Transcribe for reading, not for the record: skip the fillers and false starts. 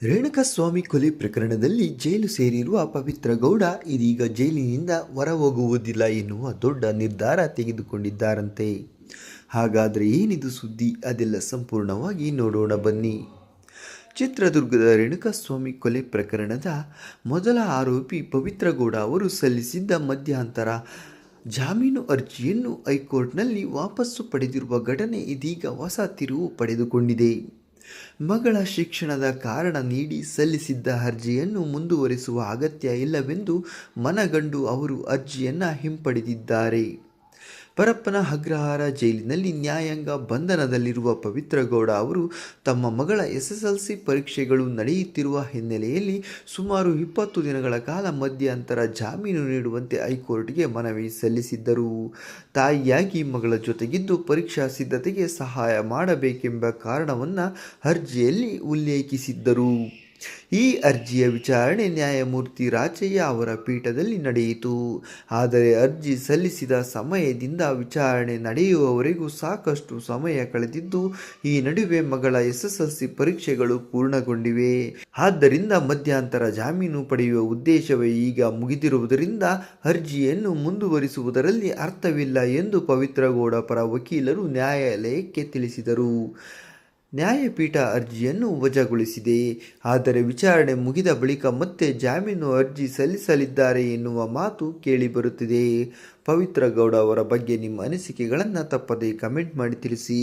ರೇಣುಕಾಸ್ವಾಮಿ ಕೊಲೆ ಪ್ರಕರಣದಲ್ಲಿ ಜೈಲು ಸೇರಿರುವ ಪವಿತ್ರ ಗೌಡ ಇದೀಗ ಜೈಲಿನಿಂದ ಹೊರಹೋಗುವುದಿಲ್ಲ ಎನ್ನುವ ದೊಡ್ಡ ನಿರ್ಧಾರ ತೆಗೆದುಕೊಂಡಿದ್ದಾರಂತೆ. ಹಾಗಾದರೆ ಏನಿದು ಸುದ್ದಿ? ಅದೆಲ್ಲ ಸಂಪೂರ್ಣವಾಗಿ ನೋಡೋಣ ಬನ್ನಿ. ಚಿತ್ರದುರ್ಗದ ರೇಣುಕಾಸ್ವಾಮಿ ಕೊಲೆ ಪ್ರಕರಣದ ಮೊದಲ ಆರೋಪಿ ಪವಿತ್ರ ಗೌಡ ಅವರು ಸಲ್ಲಿಸಿದ್ದ ಮಧ್ಯಂತರ ಜಾಮೀನು ಅರ್ಜಿಯನ್ನು ಹೈಕೋರ್ಟ್ನಲ್ಲಿ ವಾಪಸ್ಸು ಪಡೆದಿರುವ ಘಟನೆ ಇದೀಗ ಹೊಸ ತಿರುವು ಪಡೆದುಕೊಂಡಿದೆ. ಮಗಳ ಶಿಕ್ಷಣದ ಕಾರಣ ನೀಡಿ ಸಲ್ಲಿಸಿದ್ದ ಅರ್ಜಿಯನ್ನು ಮುಂದುವರಿಸುವ ಅಗತ್ಯ ಇಲ್ಲವೆಂದು ಮನಗಂಡು ಅವರು ಅರ್ಜಿಯನ್ನು ಹಿಂಪಡೆದಿದ್ದಾರೆ. ಪರಪ್ಪನ ಅಗ್ರಹಾರ ಜೈಲಿನಲ್ಲಿ ನ್ಯಾಯಾಂಗ ಬಂಧನದಲ್ಲಿರುವ ಪವಿತ್ರ ಗೌಡ ಅವರು ತಮ್ಮ ಮಗಳ SSLC ಪರೀಕ್ಷೆಗಳು ನಡೆಯುತ್ತಿರುವ ಹಿನ್ನೆಲೆಯಲ್ಲಿ ಸುಮಾರು 20 ದಿನಗಳ ಕಾಲ ಮಧ್ಯಂತರ ಜಾಮೀನು ನೀಡುವಂತೆ ಹೈಕೋರ್ಟ್ಗೆ ಮನವಿ ಸಲ್ಲಿಸಿದ್ದರು. ತಾಯಿಯಾಗಿ ಮಗಳ ಜೊತೆಗಿದ್ದು ಪರೀಕ್ಷಾ ಸಿದ್ಧತೆಗೆ ಸಹಾಯ ಮಾಡಬೇಕೆಂಬ ಕಾರಣವನ್ನು ಅರ್ಜಿಯಲ್ಲಿ ಉಲ್ಲೇಖಿಸಿದ್ದರು. ಈ ಅರ್ಜಿಯ ವಿಚಾರಣೆ ನ್ಯಾಯಮೂರ್ತಿ ರಾಚಯ್ಯ ಅವರ ಪೀಠದಲ್ಲಿ ನಡೆಯಿತು. ಆದರೆ ಅರ್ಜಿ ಸಲ್ಲಿಸಿದ ಸಮಯದಿಂದ ವಿಚಾರಣೆ ನಡೆಯುವವರೆಗೂ ಸಾಕಷ್ಟು ಸಮಯ ಕಳೆದಿದ್ದು, ಈ ನಡುವೆ ಮಗಳ SSLC ಪರೀಕ್ಷೆಗಳು ಪೂರ್ಣಗೊಂಡಿವೆ. ಆದ್ದರಿಂದ ಮಧ್ಯಂತರ ಜಾಮೀನು ಪಡೆಯುವ ಉದ್ದೇಶವೇ ಈಗ ಮುಗಿದಿರುವುದರಿಂದ ಅರ್ಜಿಯನ್ನು ಮುಂದುವರಿಸುವುದರಲ್ಲಿ ಅರ್ಥವಿಲ್ಲ ಎಂದು ಪವಿತ್ರ ಗೌಡ ಪರ ವಕೀಲರು ನ್ಯಾಯಾಲಯಕ್ಕೆ ತಿಳಿಸಿದರು. ನ್ಯಾಯಪೀಠ ಅರ್ಜಿಯನ್ನು ವಜಾಗೊಳಿಸಿದೆ. ಆದರೆ ವಿಚಾರಣೆ ಮುಗಿದ ಬಳಿಕ ಮತ್ತೆ ಜಾಮೀನು ಅರ್ಜಿ ಸಲ್ಲಿಸಲಿದ್ದಾರೆ ಎನ್ನುವ ಮಾತು ಕೇಳಿಬರುತ್ತಿದೆ. ಪವಿತ್ರ ಗೌಡ ಅವರ ಬಗ್ಗೆ ನಿಮ್ಮ ಅನಿಸಿಕೆಗಳನ್ನು ತಪ್ಪದೇ ಕಮೆಂಟ್ ಮಾಡಿ ತಿಳಿಸಿ.